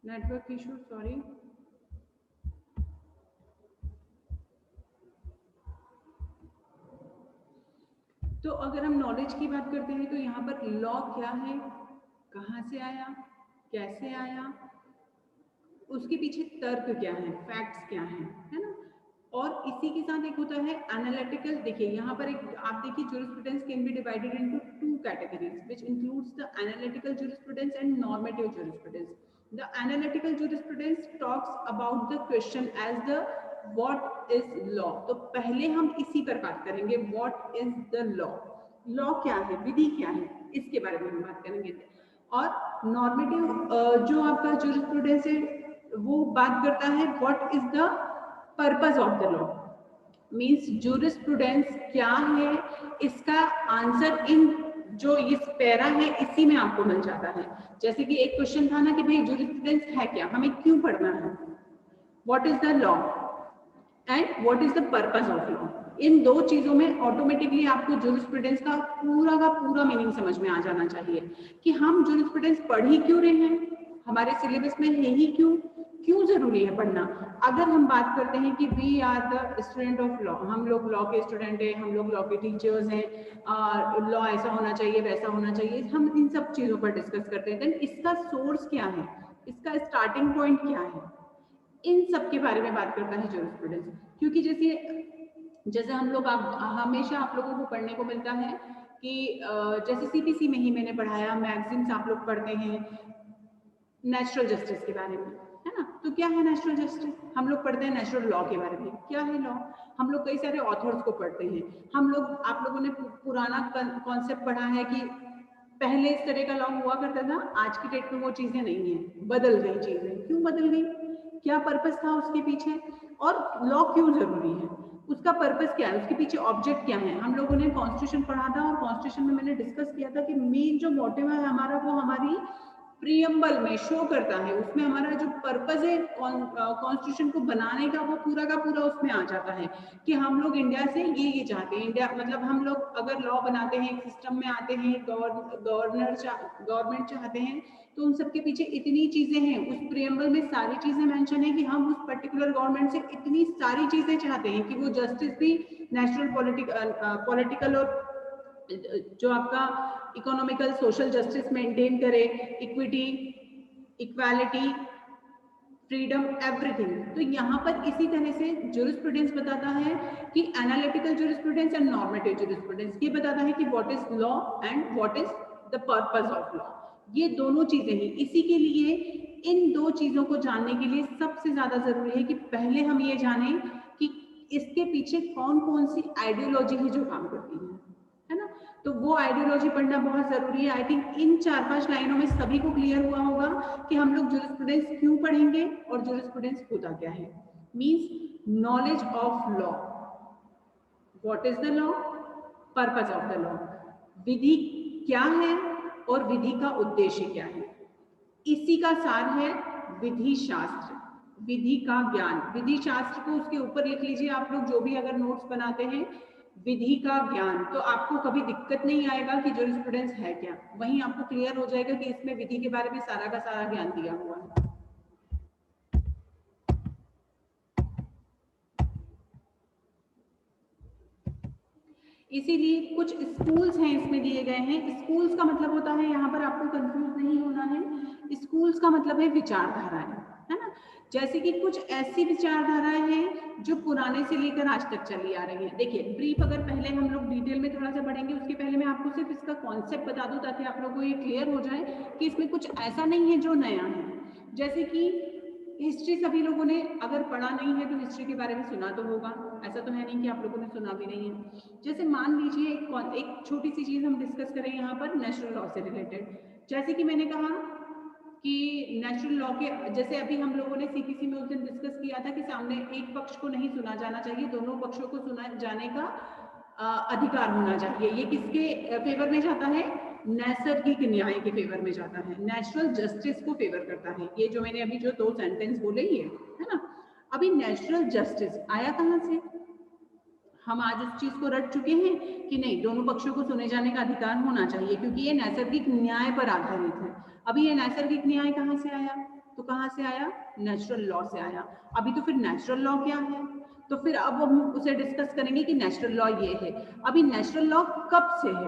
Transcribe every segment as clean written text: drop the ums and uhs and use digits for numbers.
Network issue, sorry. तो अगर हम नॉलेज की बात करते हैं तो यहाँ पर लॉ क्या है, कहाँ से आया, कैसे आया, उसके पीछे तर्क क्या है, फैक्ट्स क्या है ना। और इसी के साथ एक होता है एनालिटिकल। देखिए यहाँ पर एक आप देखिए, jurisprudence can be divided into two categories which includes the analytical jurisprudence and normative jurisprudence. The analytical jurisprudence talks about the question as the what is law. तो पहले हम इसी पर बात करेंगे, what is the law, law क्या है, विधि क्या है, इसके बारे में हम बात करेंगे। और नॉर्मेटिव जो आपका jurisprudence है वो बात करता है what is the purpose of the law, means jurisprudence क्या है, इसका आंसर इन जो इस पैरा है इसी में आपको मिल जाता है। जैसे कि एक क्वेश्चन था ना कि भाई jurisprudence है क्या, हमें क्यों पढ़ना है, what is the law and what is the purpose of law. इन दो चीजों में ऑटोमेटिकली आपको jurisprudence का पूरा मीनिंग समझ में आ जाना चाहिए कि हम jurisprudence पढ़ ही क्यों रहे हैं, हमारे सिलेबस में है ही क्यों जरूरी है पढ़ना। अगर हम बात करते हैं कि we are the student of law, हम लोग लॉ के स्टूडेंट हैं, हम लोग लॉ के टीचर्स हैं, लॉ ऐसा होना चाहिए वैसा होना चाहिए, हम इन सब चीजों पर डिस्कस करते हैं। देन इसका सोर्स क्या है, इसका स्टार्टिंग पॉइंट क्या है, इन सब के बारे में बात करता है jurisprudence। क्योंकि जैसे हम लोग हमेशा आप लोगों को पढ़ने को मिलता है कि जैसे सीपीसी में ही मैंने पढ़ाया, मैगजीन्स आप लोग पढ़ते हैं नेचुरल जस्टिस के बारे में, है ना। तो क्या है नेचुरल जस्टिस, हम लोग पढ़ते हैं नेचुरल लॉ के बारे में, क्या है लॉ, हम लोग कई सारे ऑथर्स को पढ़ते हैं, हम लोग आप लोगों ने पुराना कॉन्सेप्ट पढ़ा है कि पहले इस तरह का लॉ हुआ करता था, आज की डेट में वो चीजें नहीं है, बदल गई चीजें। क्यों बदल गई, क्या पर्पस था उसके पीछे, और लॉ क्यों जरूरी है, उसका पर्पस क्या है, उसके पीछे ऑब्जेक्ट क्या है। हम लोगों ने कॉन्स्टिट्यूशन पढ़ा था और कॉन्स्टिट्यूशन में मैंने डिस्कस किया था कि मेन जो मोटिव है हमारा वो हमारी प्रियम्बल में शो करता है, उसमें हमारा जो पर्पस है कॉन्स्टिट्यूशन को बनाने का वो पूरा का पूरा उसमें आ जाता है कि हम लोग इंडिया से ये चाहते हैं। इंडिया मतलब हम लोग अगर लॉ बनाते हैं, एक सिस्टम में आते हैं, गवर्नमेंट चाहते हैं, तो उन सबके पीछे इतनी चीजें हैं, उस प्रियम्बल में सारी चीजें मेंशन है कि हम उस पर्टिकुलर गवर्नमेंट से इतनी सारी चीजें चाहते हैं कि वो जस्टिस भी, नेशनल पॉलिटिकल और जो आपका इकोनॉमिकल सोशल जस्टिस मेंटेन करे, इक्विटी, इक्वालिटी, फ्रीडम, एवरीथिंग। तो यहाँ पर इसी तरह से jurisprudence बताता है कि analytical jurisprudence and normative jurisprudence, ये बताता है कि what is law and what is the purpose of law. ये दोनों चीजें ही, इसी के लिए इन दो चीजों को जानने के लिए सबसे ज्यादा जरूरी है कि पहले हम ये जानें कि इसके पीछे कौन कौन सी आइडियोलॉजी है जो काम करती है ना। तो वो आइडियोलॉजी पढ़ना बहुत जरूरी है। आई थिंक इन 4-5 लाइनों में सभी को क्लियर हुआ होगा कि हम लोग jurisprudence क्यों पढ़ेंगे और jurisprudence होता क्या है। Means knowledge of law, what is the law, purpose of the law, विधि क्या है और विधि का उद्देश्य क्या है, इसी का सार है विधि शास्त्र, विधि का ज्ञान। विधि शास्त्र को उसके ऊपर लिख लीजिए आप लोग, जो भी अगर नोट्स बनाते हैं, विधि का ज्ञान, तो आपको कभी दिक्कत नहीं आएगा कि jurisprudence है क्या, वहीं आपको क्लियर हो जाएगा कि इसमें विधि के बारे में सारा का सारा ज्ञान दिया हुआ है। इसीलिए कुछ स्कूल्स हैं इसमें दिए गए हैं। स्कूल्स का मतलब होता है, यहाँ पर आपको कंफ्यूज नहीं होना है, स्कूल्स का मतलब है विचारधाराएं, है ना। जैसे कि कुछ ऐसी विचारधाराएं हैं जो पुराने से लेकर आज तक चली आ रही हैं। देखिए ब्रीफ अगर पहले हम लोग डिटेल में थोड़ा सा पढ़ेंगे, उसके पहले मैं आपको सिर्फ इसका कॉन्सेप्ट बता दूं ताकि आप लोगों को ये क्लियर हो जाए कि इसमें कुछ ऐसा नहीं है जो नया है। जैसे कि हिस्ट्री सभी लोगों ने अगर पढ़ा नहीं है तो हिस्ट्री के बारे में सुना तो होगा, ऐसा तो है नहीं कि आप लोगों ने सुना भी नहीं है। जैसे मान लीजिए एक छोटी सी चीज हम डिस्कस करें यहाँ पर नेचुरल लॉ से रिलेटेड। जैसे कि मैंने कहा कि नेचुरल लॉ के, जैसे अभी हम लोगों ने सीपीसी में उस दिन डिस्कस किया था कि सामने एक पक्ष को नहीं सुना जाना चाहिए, दोनों पक्षों को सुना जाने का अधिकार होना चाहिए। ये किसके फेवर में जाता है, नैसर्गिक न्याय के फेवर में जाता है, नेचुरल जस्टिस को फेवर करता है। ये जो मैंने अभी जो 2 सेंटेंस बोले ये है ना। अभी नेचुरल जस्टिस आया कहाँ से, हम आज उस चीज को रट चुके हैं कि नहीं, दोनों पक्षों को सुने जाने का अधिकार होना चाहिए क्योंकि ये नैसर्गिक न्याय पर आधारित है। अभी ये नैसर्गिक न्याय कहाँ से आया, तो कहाँ से आया? नेचुरल लॉ से आया। अभी तो फिर नेचुरल लॉ क्या है, तो फिर अब हम उसे डिस्कस करेंगे कि नेचुरल लॉ ये है। अभी नेचुरल लॉ कब से है,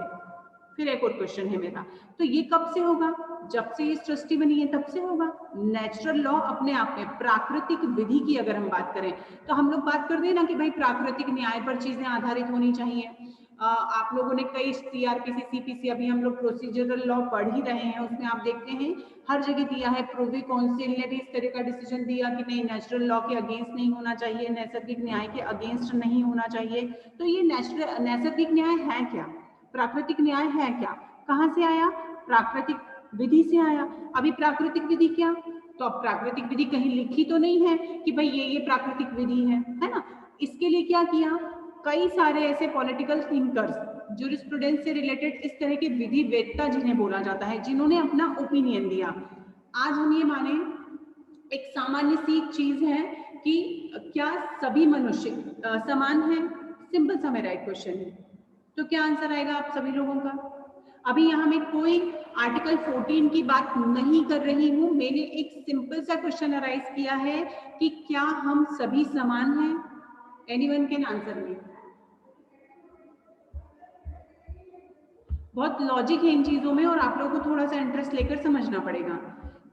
फिर एक और क्वेश्चन है मेरा, तो ये कब से होगा? जब से ये सृष्टि बनी है तब से होगा। नेचुरल लॉ अपने आप में, प्राकृतिक विधि की अगर हम बात करें तो हम लोग बात करते हैं ना कि भाई प्राकृतिक न्याय पर चीजें आधारित होनी चाहिए। आप लोगों ने कई सीआरपीसी, सीपीसी, अभी हम लोग प्रोसीजरल लॉ पढ़ ही रहे हैं, उसमें आप देखते हैं हर जगह दिया है। प्रूवी काउंसिल ने भी इस तरह का डिसीजन दिया कि नहीं, नेचुरल लॉ के अगेंस्ट नहीं होना चाहिए, नैसर्गिक न्याय के अगेंस्ट नहीं होना चाहिए। तो ये नैसर्गिक न्याय है क्या, प्राकृतिक न्याय है क्या, कहाँ से आया? प्राकृतिक विधि से आया। अभी प्राकृतिक विधि क्या, तो अब प्राकृतिक विधि कहीं लिखी तो नहीं है कि भाई ये प्राकृतिक विधि है ना। इसके लिए क्या किया, कई सारे ऐसे पॉलिटिकल थिंकर्स, ज्यूरिस्प्रूडेंस से रिलेटेड इस तरह के विधि वेत्ता जिन्हें बोला जाता है, जिन्होंने अपना ओपिनियन दिया। आज हम ये माने, एक सामान्य सी चीज है कि क्या सभी मनुष्य समान हैं? सिंपल सा मेरा एक क्वेश्चन है, तो क्या आंसर आएगा आप सभी लोगों का? अभी यहाँ मैं कोई आर्टिकल 14 की बात नहीं कर रही हूँ, मैंने एक सिंपल सा क्वेश्चन अराइज किया है कि क्या हम सभी समान हैं? Anyone can answer me. बहुत लॉजिक है इन चीजों में और आप लोगों को थोड़ा सा इंटरेस्ट लेकर समझना पड़ेगा।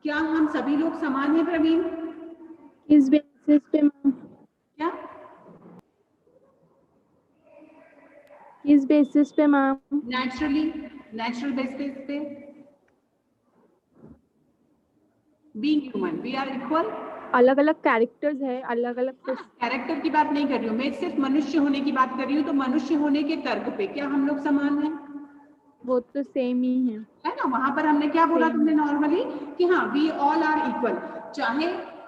क्या हम सभी लोग समान हैं प्रवीण? किस बेसिस पे मैम? क्या किस बेसिस पे मैम? नेचुरली, नेचुरल बेसिस पे, being human we are equal. अलग अलग कैरेक्टर्स है, अलग अलग कैरेक्टर की बात नहीं कर रही हूँ मैं, सिर्फ मनुष्य होने की बात कर रही हूँ। तो मनुष्य होने के तर्क पे क्या हम लोग समान हैं? वो तो सेम ही है ना। वहां पर हमने क्या बोला तुमने नॉर्मली कि हाँ वी ऑल आर इक्वल, चाहे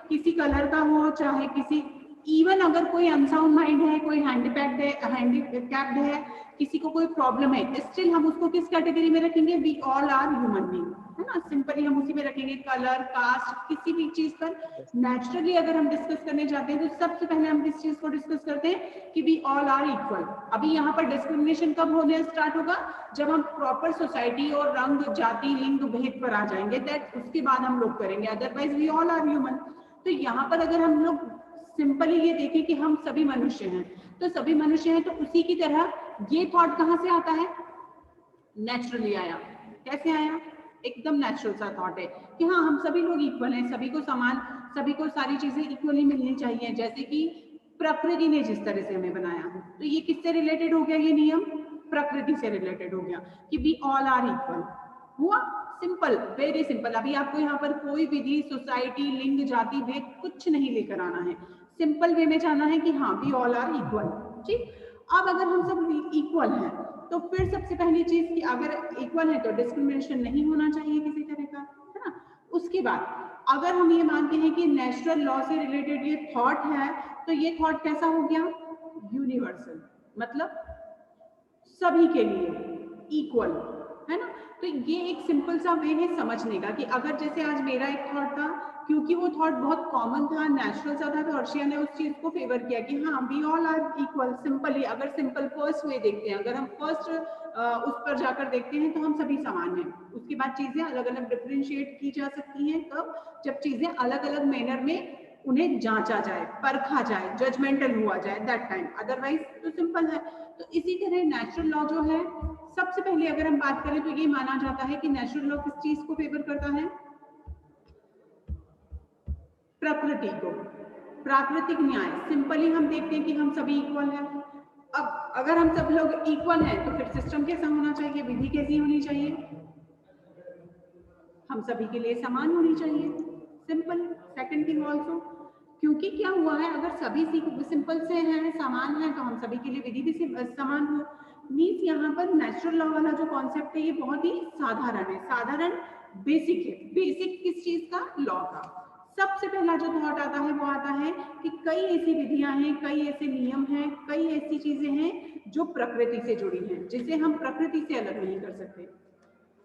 किसी कलर का हो, चाहे किसी, इवन अगर कोई अनसाउंड माइंड है, कोई हैंडीकैप्ड है, किसी को कोई प्रॉब्लम है, स्टिल हम उसको किस कैटेगरी में रखेंगे? We all are human being, है ना। सिंपली हम उसी में रखेंगे, कलर, कास्ट, किसी भी चीज पर। नेचुरली अगर हम डिस्कस करने जाते हैं तो सबसे पहले हम किस चीज को डिस्कस करते हैं कि वी ऑल आर इक्वल। अभी यहाँ पर डिस्क्रिमिनेशन कब होने स्टार्ट होगा? जब हम प्रॉपर सोसाइटी और रंग, जाति, लिंग भेद पर आ जाएंगे, दैट उसके बाद हम लोग करेंगे, otherwise we all are human. तो यहाँ पर अगर हम लोग सिंपली ये देखें कि हम सभी मनुष्य हैं, तो सभी मनुष्य हैं, तो उसी की तरह ये थॉट कहाँ से आता है? नेचुरली आया। कैसे आया? एकदम नेचुरल सा थॉट है कि हाँ हम सभी लोग इक्वल हैं, सभी को समान, सभी को सारी चीजें इक्वली मिलनी चाहिए, जैसे कि प्रकृति ने जिस तरह से हमें बनाया है। तो ये किससे रिलेटेड हो गया ये नियम? प्रकृति से रिलेटेड हो गया कि वी ऑल आर इक्वल। हुआ सिंपल, वेरी सिंपल। अभी आपको यहाँ पर कोई विधि, सोसाइटी, लिंग, जाति भेद कुछ नहीं लेकर आना है, सिंपल वे में जाना है कि हाँ वी ऑल आर इक्वल। ठीक, अब अगर हम सब इक्वल हैं तो फिर सबसे पहली चीज कि अगर इक्वल है तो डिस्क्रिमिनेशन नहीं होना चाहिए किसी तरह का, है ना। उसके बाद अगर हम ये मानते हैं कि नेचुरल लॉ से रिलेटेड ये थॉट है, तो ये थॉट कैसा हो गया? यूनिवर्सल, मतलब सभी के लिए इक्वल, है ना। तो ये एक सिंपल सा वे है समझने का कि अगर जैसे आज मेरा एक थॉट था, क्योंकि वो थॉट बहुत कॉमन था, नेचुरल सा था, तो अर्शिया ने उस चीज को फेवर किया कि हाँ we all are equal. Simply अगर सिंपल फर्स्ट वे देखते हैं, अगर हम फर्स्ट उस पर जाकर देखते हैं, तो हम सभी समान हैं। उसके बाद चीजें अलग अलग डिफ्रेंशिएट की जा सकती हैं, कब? जब चीजें अलग अलग मैनर में उन्हें जांचा जाए, परखा जाए, जजमेंटल हुआ जाए, दैट टाइम। अदरवाइज तो सिंपल है। तो इसी तरह नेचुरल लॉ जो है, सबसे पहले अगर हम बात करें तो ये माना जाता है कि नेचुरल लॉ किस चीज को फेवर करता है? प्रकृति को, प्राकृतिक न्याय। सिंपली हम देखते हैं कि हम सभी इक्वल हैं। अब अगर हम सब लोग इक्वल हैं तो फिर सिस्टम कैसा होना चाहिए, विधि कैसी होनी चाहिए? हम सभी के लिए समान होनी चाहिए, सिंपल। सेकंड थिंग ऑल्सो, क्योंकि क्या हुआ है, अगर सभी सिंपल से हैं, समान है, तो हम सभी के लिए विधि भी समान हो। मीन्स यहाँ पर नेचुरल लॉ वाला जो कॉन्सेप्ट है ये बहुत ही साधारण है, साधारण, बेसिक है। बेसिक किस चीज का? लॉ का। सबसे पहला जो थॉट आता है वो आता है कि कई ऐसी विधियां हैं, कई ऐसे नियम हैं, कई ऐसी चीजें हैं जो प्रकृति से जुड़ी हैं, जिसे हम प्रकृति से अलग नहीं कर सकते।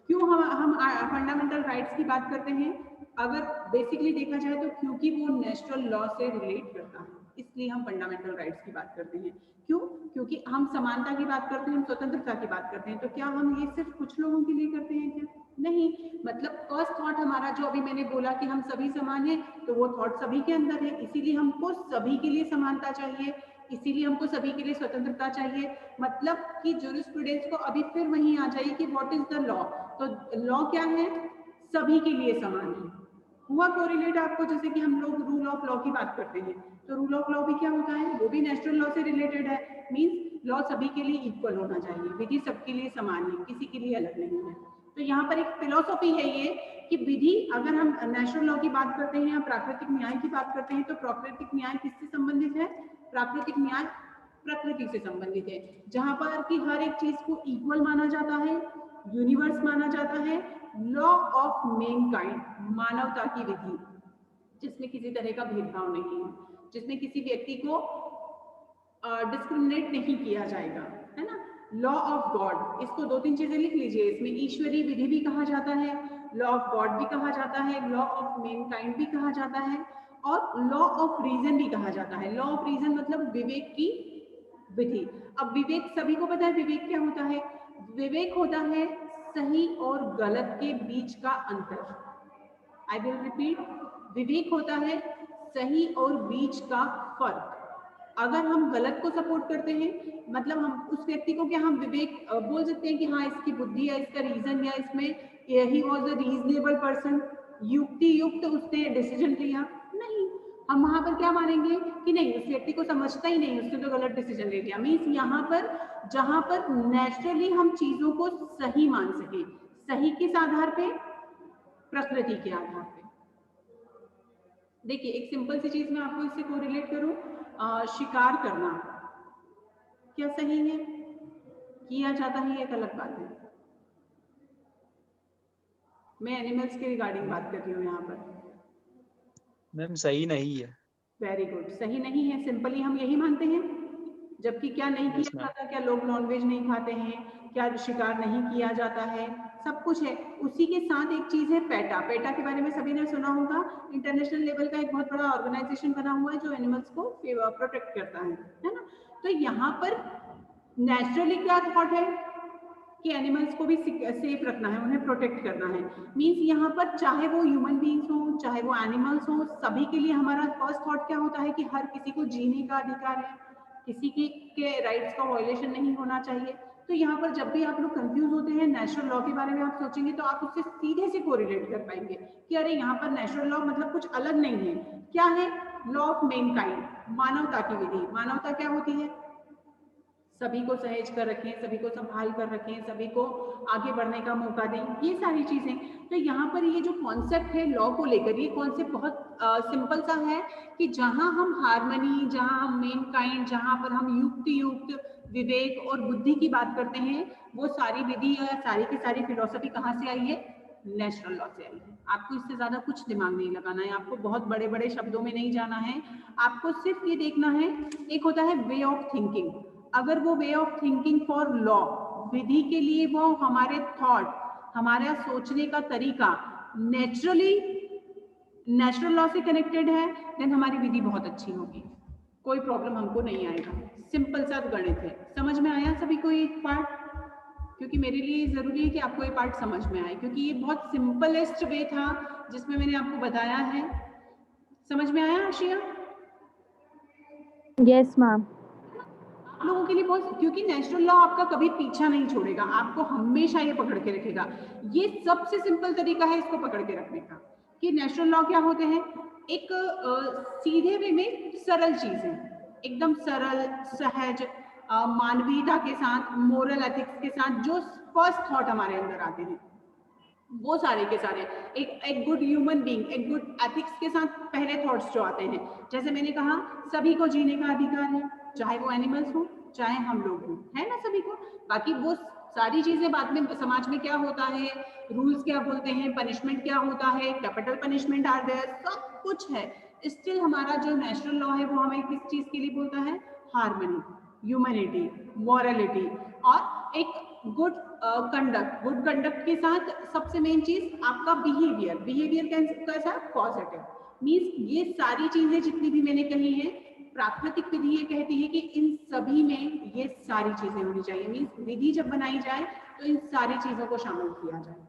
क्यों हम फंडामेंटल राइट्स की बात करते हैं? अगर बेसिकली देखा जाए तो क्योंकि वो नेचुरल लॉ से रिलेट करता है, इसलिए हम फंडामेंटल राइट्स की बात करते हैं। क्यों? क्योंकि हम समानता की बात करते हैं, हम स्वतंत्रता की बात करते हैं। तो क्या हम ये सिर्फ कुछ लोगों के लिए करते हैं क्या? नहीं, मतलब फर्स्ट थॉट हमारा जो अभी मैंने बोला कि हम सभी समान हैं, तो वो थॉट सभी के अंदर है, इसीलिए हमको सभी के लिए समानता चाहिए, इसीलिए हमको सभी के लिए स्वतंत्रता चाहिए। मतलब कि जूरिस्प्रूडेंस को अभी फिर वहीं आ जाइए कि व्हाट इज द लॉ। तो लॉ क्या है? सभी के लिए समान है। हुआ कोरिलेट आपको, जैसे कि हम लोग रूल ऑफ लॉ की बात करते हैं, तो रूल ऑफ लॉ भी क्या होता है? वो भी नेचुरल लॉ से रिलेटेड है। मीन्स लॉ सभी के लिए इक्वल होना चाहिए, विधि सबके लिए समान है, किसी के लिए अलग नहीं है। तो यहाँ पर एक फिलोसॉफी है ये कि विधि, अगर हम नेचुरल लॉ की बात करते हैं या प्राकृतिक न्याय की बात करते हैं, तो प्राकृतिक न्याय किससे संबंधित है? प्राकृतिक न्याय प्रकृति से संबंधित है, जहां पर कि हर एक चीज को इक्वल माना जाता है, यूनिवर्स माना जाता है। लॉ ऑफ मैनकाइंड, मानवता की विधि, जिसमें किसी तरह का भेदभाव नहीं है, जिसमें किसी व्यक्ति को डिस्क्रिमिनेट नहीं किया जाएगा, है ना। लॉ ऑफ गॉड, इसको 2-3 चीजें लिख लीजिए, इसमें ईश्वरीय विधि भी कहा जाता है, लॉ ऑफ गॉड भी कहा जाता है, लॉ ऑफ मैनकाइंड भी कहा जाता है, और लॉ ऑफ रीजन भी कहा जाता है। लॉ ऑफ रीजन मतलब विवेक की विधि। अब विवेक सभी को पता है, विवेक क्या होता है? विवेक होता है सही और गलत के बीच का अंतर। आई विल रिपीट, विवेक होता है सही और बीच का फर्क। अगर हम गलत को सपोर्ट करते हैं, मतलब हम उस व्यक्ति को क्या हम विवेक बोल सकते हैं कि हाँ इसकी बुद्धि या इसका रीजन या इसमें he was a reasonable person, युक्ति युक्त उसने डिसीजन लिया? नहीं, हम वहां पर क्या मानेंगे कि नहीं, उस व्यक्ति को समझता ही नहीं, उसने तो गलत डिसीजन ले लिया। मीन्स यहाँ पर जहां पर नेचुरली हम चीजों को सही मान सके, सही किस आधार पे? प्रकृति के आधार पे। देखिए एक सिंपल सी चीज मैं आपको इससे कोरिलेट करूं, शिकार करना क्या सही है? किया जाता है, एक अलग बात है। मैं एनिमल्स के रिगार्डिंग बात कर रही हूँ यहाँ पर। मैम सही नहीं है। वेरी गुड, सही नहीं है, सिंपली हम यही मानते हैं। जबकि क्या नहीं Yes, किया जाता? क्या लोग नॉनवेज नहीं खाते हैं? क्या शिकार नहीं किया जाता है? सब कुछ है। उसी के साथ एक चीज है पेटा। पेटा के बारे में सभी ने सुना होगा, इंटरनेशनल लेवल का एक बहुत बड़ा ऑर्गेनाइजेशन बना हुआ है जो एनिमल्स को प्रोटेक्ट करता है ना। तो यहाँ पर नेचुरली क्या थॉट है कि एनिमल्स को भी सेफ रखना है, उन्हें प्रोटेक्ट करना है। मीन्स यहाँ पर चाहे वो ह्यूमन बींग्स हो, चाहे वो एनिमल्स हो, सभी के लिए हमारा फर्स्ट थॉट क्या होता है कि हर किसी को जीने का अधिकार है, किसी के राइट्स का वायलेशन नहीं होना चाहिए। तो यहाँ पर जब भी आप लोग कंफ्यूज होते हैं नेचुरल लॉ के बारे में आप सोचेंगे, तो आप उससे सीधे से कोरिलेट कर पाएंगे कि अरे यहाँ पर नेचुरल लॉ मतलब कुछ अलग नहीं है। क्या है? लॉ ऑफ मैनकाइंड, मानवता की विधि। मानवता क्या होती है? सभी को सहेज कर रखें, सभी को संभाल कर रखें, सभी को आगे बढ़ने का मौका दें, ये सारी चीजें। तो यहाँ पर ये जो कॉन्सेप्ट है लॉ को लेकर, ये कॉन्सेप्ट बहुत सिंपल सा है कि जहाँ हम हार्मनी, जहाँ हम मैनकाइंड, जहाँ पर हम युक्ति युक्त विवेक और बुद्धि की बात करते हैं, वो सारी विधि या सारी की सारी फिलोसफी कहाँ से आई है? नेचुरल लॉ से आई है। आपको इससे ज्यादा कुछ दिमाग नहीं लगाना है, आपको बहुत बड़े बड़े शब्दों में नहीं जाना है, आपको सिर्फ ये देखना है। एक होता है वे ऑफ थिंकिंग, अगर वो way of thinking for law, विधि के लिए वो हमारे थॉट, हमारा सोचने का तरीका नेचुरली नेचुरल लॉ से कनेक्टेड है, देन हमारी विधि बहुत अच्छी होगी, कोई प्रॉब्लम हमको नहीं आएगा। सिंपल सा गणित है। समझ में आया सभी को एक पार्ट? क्योंकि मेरे लिए जरूरी है कि आपको ये पार्ट समझ में आए, क्योंकि ये बहुत सिंपलेस्ट वे था जिसमें मैंने आपको बताया है। समझ में आया आशिया? Yes ma'am. लोगों के लिए बहुत, क्योंकि नेचुरल लॉ आपका कभी पीछा नहीं छोड़ेगा, आपको हमेशा ये पकड़ के रखेगा। ये सबसे सिंपल तरीका है इसको पकड़ के रखने का कि नेचुरल लॉ क्या होते हैं। एक सीधे वे में सरल चीजें, एकदम सरल, सहज, मानवीयता के साथ, मोरल एथिक्स के साथ जो फर्स्ट थॉट हमारे अंदर आते हैं, वो सारे के सारे एक गुड ह्यूमन बीइंग, एक गुड एथिक्स के साथ पहले थॉट्स जो आते हैं। जैसे मैंने कहा सभी को जीने का अधिकार है, चाहे वो एनिमल्स हो चाहे हम लोग हों, है ना सभी को। बाकी वो सारी चीजें बाद में समाज में क्या होता है, रूल्स क्या बोलते हैं, पनिशमेंट क्या होता है, कैपिटल पनिशमेंट आर देयर, सब कुछ है। स्टिल हमारा जो नेचुरल लॉ है वो हमें किस चीज के लिए बोलता है? हार्मनी, ह्यूमैनिटी, मॉरलिटी और एक गुड कंडक्ट। गुड कंडक्ट के साथ सबसे मेन चीज आपका बिहेवियर। बिहेवियर कैसा? पॉजिटिव। मीन्स ये सारी चीजें जितनी भी मैंने कही है, प्राकृतिक विधि ये कहती है कि इन सभी में ये सारी चीजें होनी चाहिए। मीन्स विधि जब बनाई जाए तो इन सारी चीजों को शामिल किया जाए।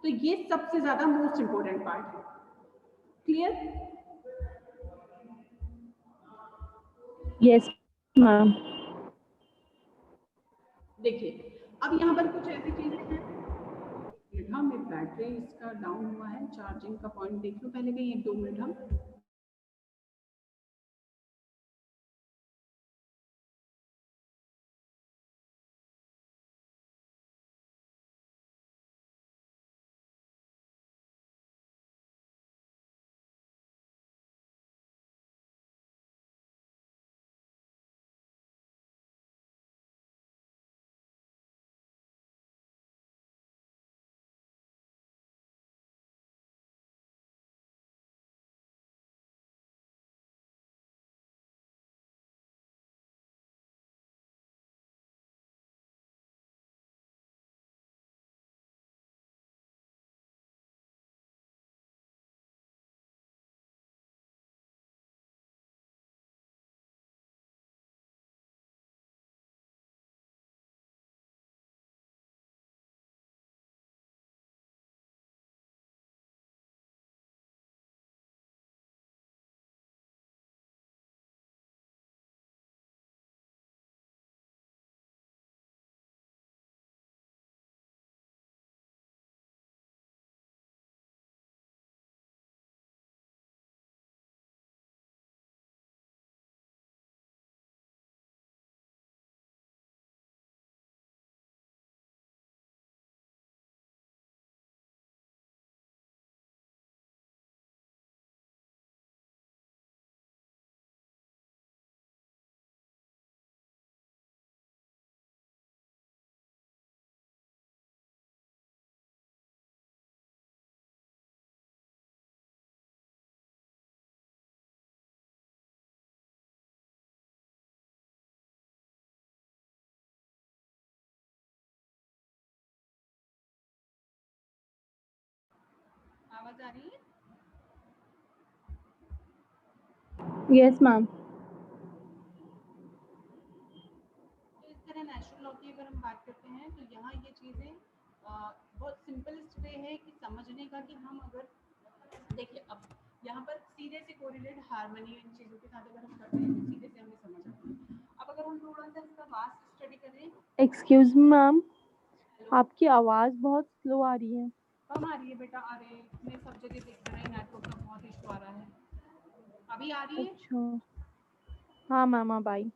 तो ये सबसे ज्यादा मोस्ट इंपॉर्टेंट पार्ट है। क्लियर? Yes ma'am. देखिए अब यहाँ पर कुछ ऐसी चीजें हैं, हम बैटरी इसका डाउन हुआ है, चार्जिंग का पॉइंट देख लो पहले कहीं, 1-2 मिनट हम आवाज आ रही है? Yes ma'am. तो इस तरह नेचुरल लॉ की अगर हम बात करते हैं तो यहाँ ये चीजें बहुत सिंपलेस्ट वे है कि समझने का, कि हम अगर देखिए अब यहाँ पर सीधे से कोरिलेट हार्मनी इन चीजों के साथ अगर हम करते हैं तो सीधे से हमें समझ आता है। अब अगर हम थोड़ा सा इसका वास्ट स्टडी करें। एक्सक्यूज मी मैम, हेलो, आपकी आवाज़ बहुत स्लो आ रही है। कम आ रही है बेटा? अरे मैं सब जगह देख रहा है, नेटवर्क का बहुत इशू आ रहा है। अभी आ रही है? अच्छा, हाँ मैम अब आई।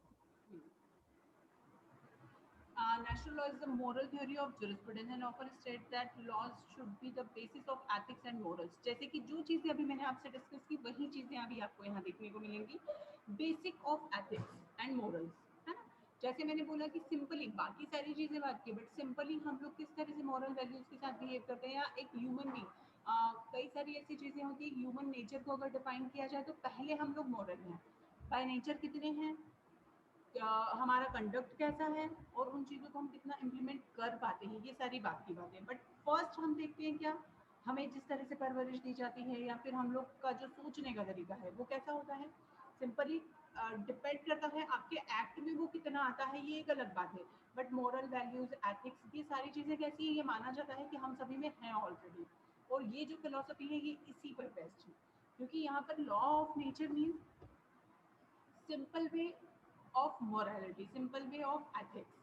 Natural law is the moral theory of jurisprudence and often states that laws should be the basis of ethics and morals. जैसे कि जो चीजें अभी मैंने आपसे डिस्कस की वही चीजें अभी आपको यहाँ देखने को मिलेंगी, basic of ethics and morals, है ना? जैसे मैंने बोला कि सिंपली बाकी सारी चीजें बात की, बट सिंपली हम लोग किस तरह से मॉरल वैल्यूज के साथ बिहेव करते हैं, या एक ह्यूमन बीइंग, कई सारी ऐसी चीजें होती है, ह्यूमन नेचर को अगर डिफाइन किया जाए तो पहले हम लोग मॉरल हैं, बाय नेचर कितने हैं, हमारा कंडक्ट कैसा है, और उन चीज़ों को हम कितना इम्प्लीमेंट कर पाते हैं, ये सारी बात की बात है। बट फर्स्ट हम देखते हैं क्या, हमें जिस तरह से परवरिश दी जाती है या फिर हम लोग का जो सोचने का तरीका है वो कैसा होता है, सिंपली डिपेंड करता है आपके एक्ट में वो कितना आता है, ये एक अलग बात है। बट मॉरल वैल्यूज एथिक्स ये सारी चीज़ें कैसी है, ये माना जाता है कि हम सभी में हैं ऑलरेडी, और ये जो फिलोसफी है ये इसी पर बेस्ड है, क्योंकि यहाँ पर law of nature means simple way of morality, simple way of ethics,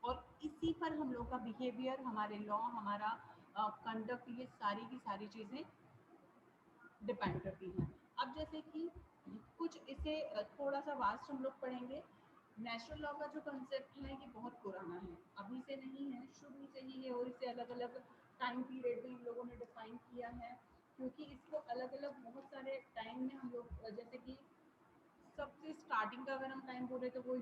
और इसी पर हम लोग का बिहेवियर, हमारे लॉ, हमारा कंडक्ट, ये सारी की सारी चीज़ें डिपेंड करती हैं। अब जैसे कि कुछ इसे थोड़ा सा वास्ट हम लोग पढ़ेंगे। नेचुरल लॉ का जो कंसेप्ट है ये बहुत पुराना है, अभी से नहीं है, शुरू से ही है, और इसे अलग अलग टाइम पीरियड में इन लोगों ने डिफाइन किया है, क्योंकि इसको अलग अलग बहुत सारे टाइम में हम लोग, जैसे कि सबसे स्टार्टिंग का अगर हम टाइम बोले तो वो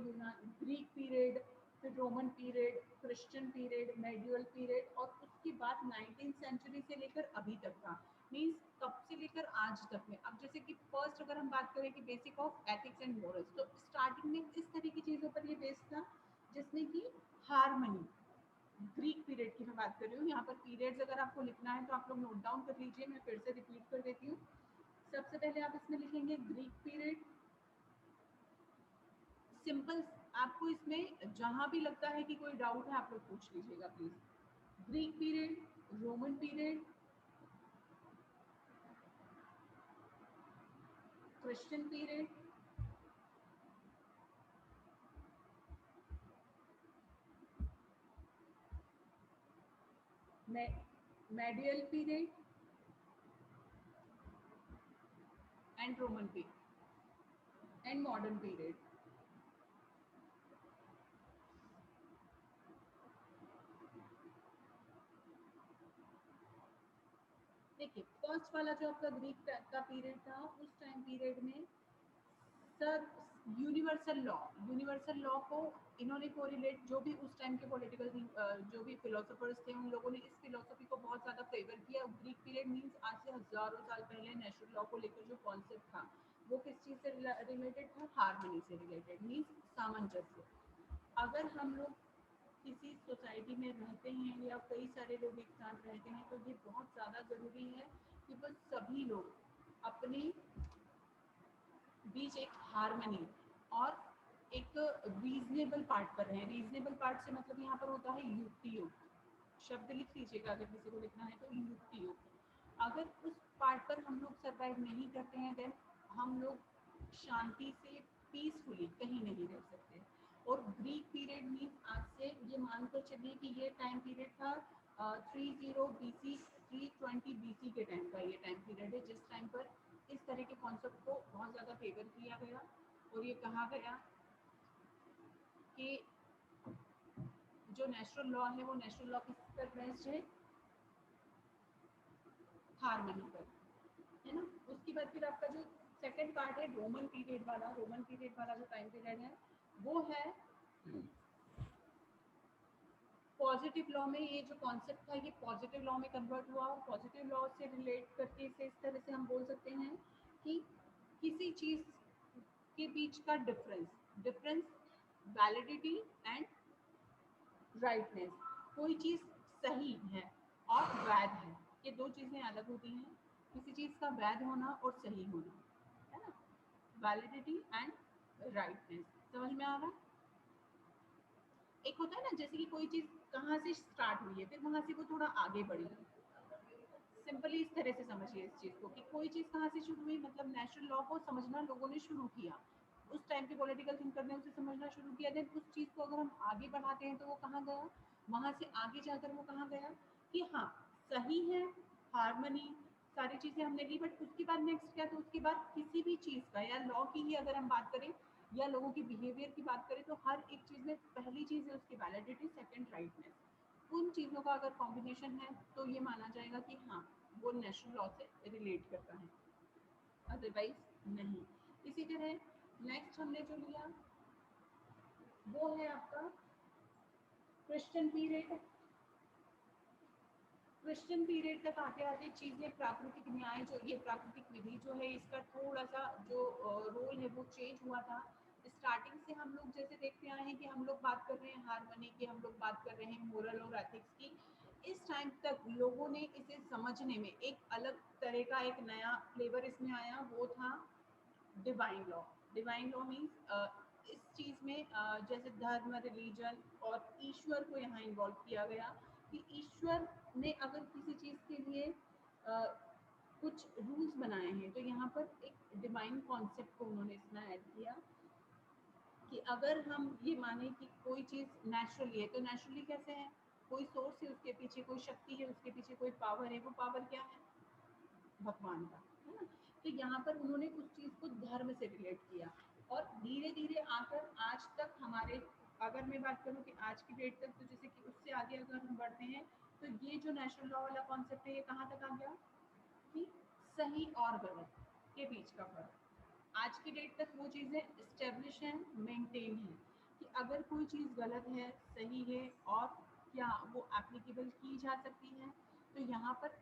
ग्रीक पीरियड, फिर Roman period, Christian period, medieval period, और उसके बाद 19th सेंचुरी से लेकर अभी तक का, मीन्स तब से लेकर आज तक में। अब जैसे कि फर्स्ट अगर हम बात करें कि basic of ethics and morals, तो स्टार्टिंग में इस तरह की चीज़ों पर ये बेस्ड था जिसमें कि हारमनी, ग्रीक पीरियड की मैं बात कर रही हूँ। यहाँ पर पीरियड्स अगर आपको लिखना है तो आप लोग नोट डाउन कर लीजिए, मैं फिर से रिपीट कर देती हूँ। सबसे पहले आप इसमें लिखेंगे ग्रीक पीरियड, सिंपल, आपको इसमें जहां भी लगता है कि कोई डाउट है आप लोग पूछ लीजिएगा please. Greek period, Roman period, Christian period, medial period and Roman period and modern period. देखिए फर्स्ट वाला जो आपका ग्रीक का पीरियड था, उस टाइम पीरियड में सर यूनिवर्सल लॉ को इन्होंने कोरिलेट, जो भी उस टाइम के पॉलिटिकल जो भी फिलोसोफर्स थे उन लोगों ने इस फिलोसफी को बहुत ज़्यादा फेवर किया। ग्रीक पीरियड मींस आज से हजारों साल पहले नेचुरल लॉ को लेकर जो कॉन्सेप्ट था वो किस चीज़ से रिलेटेड था, हार्मनी से रिलेटेड, मींस सामंजस्य। अगर हम लोग किसी सोसाइटी में रहते हैं या कई सारे लोग एक साथ रहते हैं तो ये बहुत ज़्यादा ज़रूरी है कि बस सभी लोग अपने बीच एक हार्मनी और एक रीजनेबल पार्ट पर रहें। रीजनेबल पार्ट से मतलब यहाँ पर होता है युक्ति युक्त, शब्द लिख लीजिएगा अगर किसी को लिखना है तो युक्ति युक्त। अगर उस पार्ट पर हम लोग सर्वाइव नहीं करते हैं देन हम लोग शांति से पीसफुली कहीं नहीं रह सकते। और ग्रीक पीरियड मीन्स आज से ये मानकर चलिए कि ये टाइम पीरियड था 30 BC 320 BC के टाइम का ये टाइम पीरियड है, जिस टाइम पर इस तरह के कॉन्सेप्ट को बहुत ज़्यादा फेवर किया गया और ये कहा गया कि जो नेचुरल लॉ है वो नेचुरल लॉ किस पर बेस्ड है, हार्मनी पर, है ना। उसके बाद फिर आपका जो सेकंड पार्ट है रोमन पीरियड वाला जो टाइम पीरियड है वो है पॉजिटिव लॉ में। ये जो कॉन्सेप्ट था ये पॉजिटिव लॉ में कन्वर्ट हुआ और पॉजिटिव लॉ से रिलेट करके इसे इस तरह से हम बोल सकते हैं कि किसी चीज के बीच का डिफरेंस वैलिडिटी एंड राइटनेस। कोई चीज सही है और वैध है, ये दो चीजें अलग होती हैं। किसी चीज का वैध होना और सही होना, है ना, वैलिडिटी एंड राइटनेस। समझ में आ रहा है? एक होता है ना जैसे कि कोई चीज कहाँ से स्टार्ट हुई है फिर वहां से वो थोड़ा आगे बढ़ी। सिंपली इस तरह से समझिए इस चीज को कि कोई चीज कहाँ से शुरू हुई, मतलब नेचुरल लॉ को समझना लोगों ने शुरू किया, उस टाइम के पॉलिटिकल थिंकर ने उसे समझना शुरू किया, देन उस चीज को अगर हम आगे बढ़ाते हैं तो वो कहाँ गया, वहां से आगे जाकर वो कहाँ गया कि हाँ सही है, हार्मनी, सारी चीजें हमने ली। बट उसके बाद नेक्स्ट क्या, तो उसके बाद किसी भी चीज का या लॉ की ही अगर हम बात करें या लोगों की बिहेवियर की बात करें तो हर एक चीज में पहली चीज है उसकी वैलिडिटी, सेकंड राइटनेस। उन चीजों का अगर कॉम्बिनेशन है तो ये माना जाएगा कि हाँ वो नेचुरल लॉ से रिलेट करता है, अदरवाइज नहीं। इसी तरह नेक्स्ट हमने जो लिया वो है आपका क्रिश्चियन पीरियड। क्रिश्चियन पीरियड तक आते आते चीजें प्राकृतिक न्याय जो ये प्राकृतिक विधि जो है इसका थोड़ा सा जो रोल है वो चेंज हुआ था। स्टार्टिंग से हम लोग जैसे देखते आए हैं कि हम लोग बात कर रहे हैं हार्मनी की, हम लोग बात कर रहे हैं मोरल और एथिक्स की। इस टाइम तक लोगों ने इसे समझने में एक अलग तरह का एक नया फ्लेवर इसमें आया, वो था divine law. Divine law means इस चीज में जैसे धर्म, रिलीजन और ईश्वर को यहाँ इन्वॉल्व किया गया कि ईश्वर ने अगर किसी चीज के लिए कुछ रूल्स बनाए हैं तो यहाँ पर एक डिवाइन कॉन्सेप्ट को उन्होंने इसमें ऐड किया कि अगर हम ये माने कि कोई चीज नेचुरली है तो नेचुरली कैसे है, कोई सोर्स है उसके पीछे, कोई शक्ति है उसके पीछे, कोई पावर है, वो पावर क्या है, भगवान का, है ना। तो यहाँ पर उन्होंने उस चीज को धर्म से रिलेट किया और धीरे धीरे आकर आज तक हमारे, अगर मैं बात करूँ कि आज की डेट तक, तो जैसे कि उससे आगे अगर हम बढ़ते हैं तो ये जो नेचुरल लॉ वाला कॉन्सेप्ट है ये कहाँ तक आ गया कि सही और गलत के बीच का फर्क। आज की डेट तक वो चीज़ें स्टेब्लिश हैं, मेंटेन है कि अगर कोई चीज़ गलत है, सही है और क्या वो एप्लीकेबल की जा सकती है। तो यहाँ पर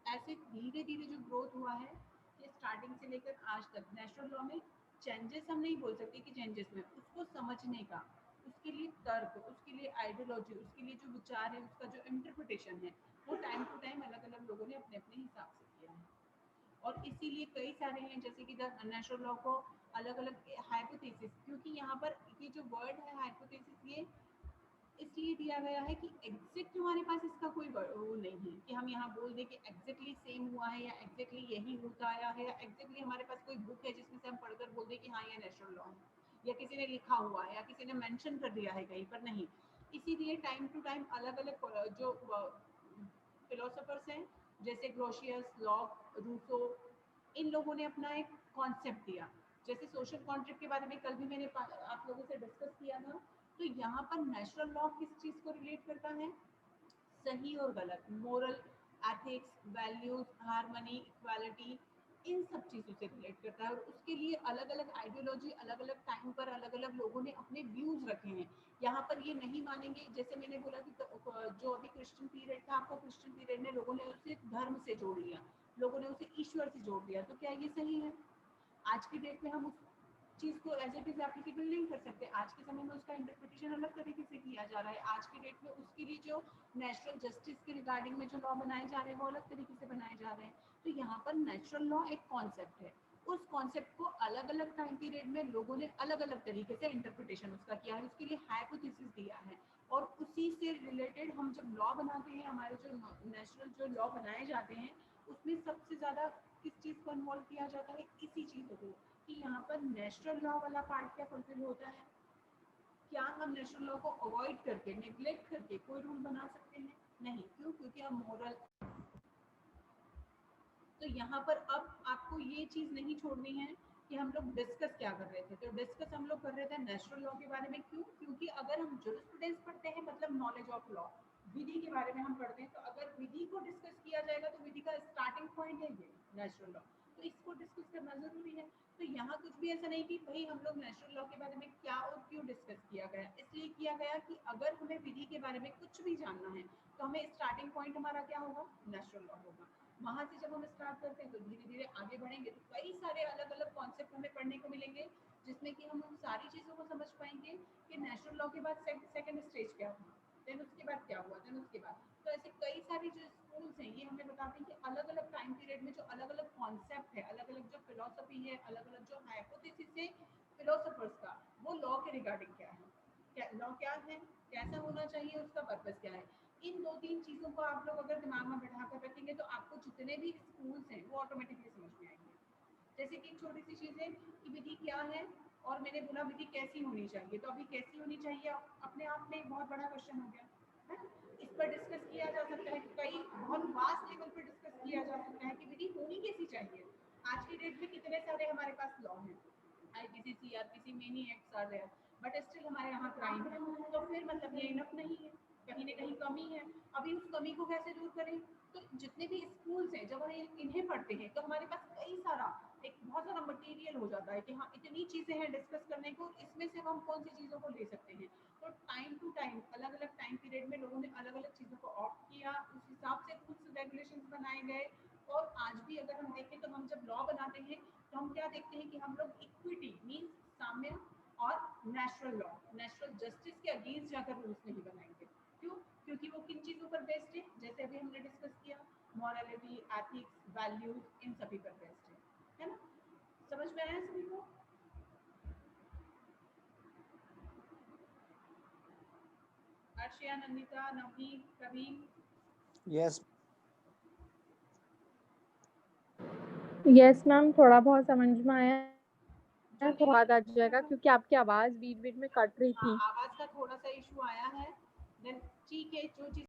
ऐसे धीरे धीरे जो ग्रोथ हुआ है कि स्टार्टिंग से लेकर आज तक नेचुरल लॉ में चेंजेस हम नहीं बोल सकते कि चेंजेस में, उसको समझने का, उसके लिए तर्क, उसके लिए आइडियोलॉजी, उसके लिए जो विचार है, उसका जो इंटरप्रिटेशन है वो टाइम टू टाइम अलग अलग लोगों ने अपने अपने हिसाब से किया है। और इसीलिए कई सारे हैं जैसे कि द नेचुरल लॉ को अलग अलग हाइपोथेसिस, क्योंकि यहाँ पर ये जो वर्ड है हाइपोथेसिस ये इसलिए दिया गया है कि एग्जैक्ट हमारे पास इसका कोई वो नहीं है कि हम यहाँ बोल दें कि एग्जैक्टली सेम हुआ है या एग्जैक्टली यही होता आया है या एग्जैक्टली हमारे पास कोई बुक है जिसमें से हम पढ़कर बोल दें कि हाँ ये नेचुरल लॉ है या किसी ने लिखा हुआ है या किसी ने मेंशन कर दिया है कहीं पर, नहीं। इसीलिए टाइम टू टाइम अलग अलग जो फिलोसोफर्स हैं जैसे ग्रोशियस, लॉक, रूसो, इन लोगों ने अपना एक कॉन्सेप्ट दिया। जैसे सोशल कॉन्ट्रैक्ट के बारे में कल भी मैंने आप लोगों से डिस्कस किया था, तो यहाँ पर नेचुरल लॉ किस चीज को रिलेट करता है? सही और गलत, moral, ethics, values, harmony, equality, इन सब चीजों से रिलेट करता है। और उसके लिए अलग अलग आइडियोलॉजी अलग अलग टाइम पर अलग अलग लोगों ने अपने व्यूज रखे हैं। यहाँ पर ये नहीं मानेंगे, जैसे मैंने बोला कि जो अभी क्रिश्चियन पीरियड था, आपको क्रिश्चियन पीरियड में लोगों ने उसे धर्म से जोड़ लिया, लोगों ने उसे ईश्वर से जोड़ दिया, तो क्या ये सही है? आज की डेट में हम उस चीज को एज इट इज एप्लीकेबल नहीं कर सकते। आज के समय में उसका इंटरप्रिटेशन अलग तरीके से किया जा रहा है। आज की डेट में उसके लिए जो नेचुरल जस्टिस के रिगार्डिंग में जो लॉ बनाए जा रहे हैं वो अलग तरीके से बनाए जा रहे हैं। तो यहाँ पर नेचुरल लॉ एक कॉन्सेप्ट है, उस कॉन्सेप्ट को अलग अलग टाइम पीरियड में लोगों ने अलग अलग तरीके से इंटरप्रिटेशन उसका किया है, उसके लिए हाइपोथेसिस दिया है। और उसी से रिलेटेड हम जब लॉ बनाते हैं, हमारे जो नेचुरल जो लॉ बनाए जाते हैं उसमें सबसे ज्यादा किस चीज को इन्वॉल्व किया जाता है? इसी चीजों को, कि यहाँ पर नेचुरल लॉ वाला पार्ट क्या फुलफिल होता है? क्या हम नेचुरल लॉ को अवॉइड करके, नेग्लेक्ट करके कोई रूल बना सकते हैं? नहीं। क्यों? क्योंकि हम मोरल। तो यहाँ पर अब आपको ये चीज नहीं छोड़नी है कि हम लोग डिस्कस क्या कर रहे थे। तो डिस्कस हम लोग कर रहे थे नेचुरल लॉ के बारे में। क्यों? क्योंकि अगर हम जूरिस्प्रूडेंस पढ़ते हैं, मतलब नॉलेज ऑफ लॉ, विधि के बारे में हम पढ़ते हैं, तो अगर विधि को डिस्कस किया जाएगा तो विधि का स्टार्टिंग पॉइंट है ये नेचुरल लॉ, तो इसको डिस्कस करना जरूरी है। तो यहाँ कुछ भी ऐसा नहीं कि भाई हम लोग नेचुरल लॉ के बारे में क्या और क्यों डिस्कस किया गया, इसलिए किया गया कि अगर हमें विधि के बारे में कुछ भी जानना है तो हमें स्टार्टिंग पॉइंट हमारा क्या होगा? नेचुरल लॉ होगा। वहां से जब हम स्टार्ट करते हैं तो धीरे धीरे आगे बढ़ेंगे तो कई सारे अलग अलग कॉन्सेप्ट हमें पढ़ने को मिलेंगे, जिसमें कि हम उन सारी चीजों को समझ पाएंगे कि नेचुरल लॉ के बाद सेकंड स्टेज क्या था, देन उसके बाद क्या हुआ, देन उसके बाद। तो ऐसे कई सारे जो स्कूल्स हैं ये हमें बताते हैं कि अलग अलग टाइम पीरियड में जो अलग अलग कॉन्सेप्ट है, अलग अलग जो फिलोसफी है, अलग अलग जो हाइपोथेसिस है फिलोसफर्स का, वो लॉ के रिगार्डिंग क्या है, क्या लॉ क्या है, कैसा होना चाहिए, उसका पर्पस क्या है। इन दो तीन चीजों को आप लोग अगर दिमाग में बैठा कर रखेंगे तो आपको जितने भी स्कूल्स हैं वो ऑटोमेटिकली समझ में आएंगे। जैसे कि एक छोटी सी चीज है कि विधि क्या है, और मैंने बोला विधि कैसी होनी चाहिए, तो अभी कैसी होनी चाहिए अपने आप में एक बहुत बड़ा क्वेश्चन हो गया है। इस पर डिस्कस किया जा सकता है, कई बहुत वास्ट लेवल पर डिस्कस किया जा सकता है कि विधि होनी कैसी चाहिए। आज की डेट में कितने सारे हमारे पास लॉ हैं, आईपीसी, सीआरपीसी, मेनी एक्ट्स आ रहे हैं, बट स्टिल हमारे यहाँ क्राइम है, तो फिर मतलब ये इनफ नहीं है, कहीं ना कहीं कमी है। अभी उस कमी को कैसे दूर करें? तो जितने भी स्कूल्स हैं जब हम इन्हें पढ़ते हैं तो हमारे पास कई सारा एक बहुत सारा मटेरियल हो जाता है कि हाँ इतनी चीजें हैं डिस्कस करने को, इसमें से हम कौन सी चीजों को ले सकते हैं। तो टाइम टू टाइम अलग अलग टाइम पीरियड में लोगों ने अलग अलग चीजों को ऑप्ट किया, उस हिसाब से कुछ रेगुलेशन बनाए गए। और आज भी अगर हम देखें तो हम जब लॉ बनाते हैं तो हम क्या देखते हैं कि हम लोग इक्विटी मीन्स साम्य और नेचुरल लॉ, नेचुरल जस्टिस के अगेंस्ट जाकर रूल्स नहीं बनाएंगे। क्यों? क्योंकि वो किन चीजों पर बेस्ड है, जैसे अभी हमने डिस्कस किया, मॉरलिटी, एथिक्स, वैल्यूज, इन सभी पर बेस्ड है ना? समझ में आया सभी को? Arshiya, Nandita, Navneet, Praveen? Yes yes ma'am, थोड़ा बहुत समझ में आया है, जल्दी तो बाद आ जल्दी जाएगा क्योंकि आपकी आवाज़ बीच बीच में कट रही हाँ, थी। आवाज का थोड़ा सा इशू आया है। देन ठीक है, जो चीज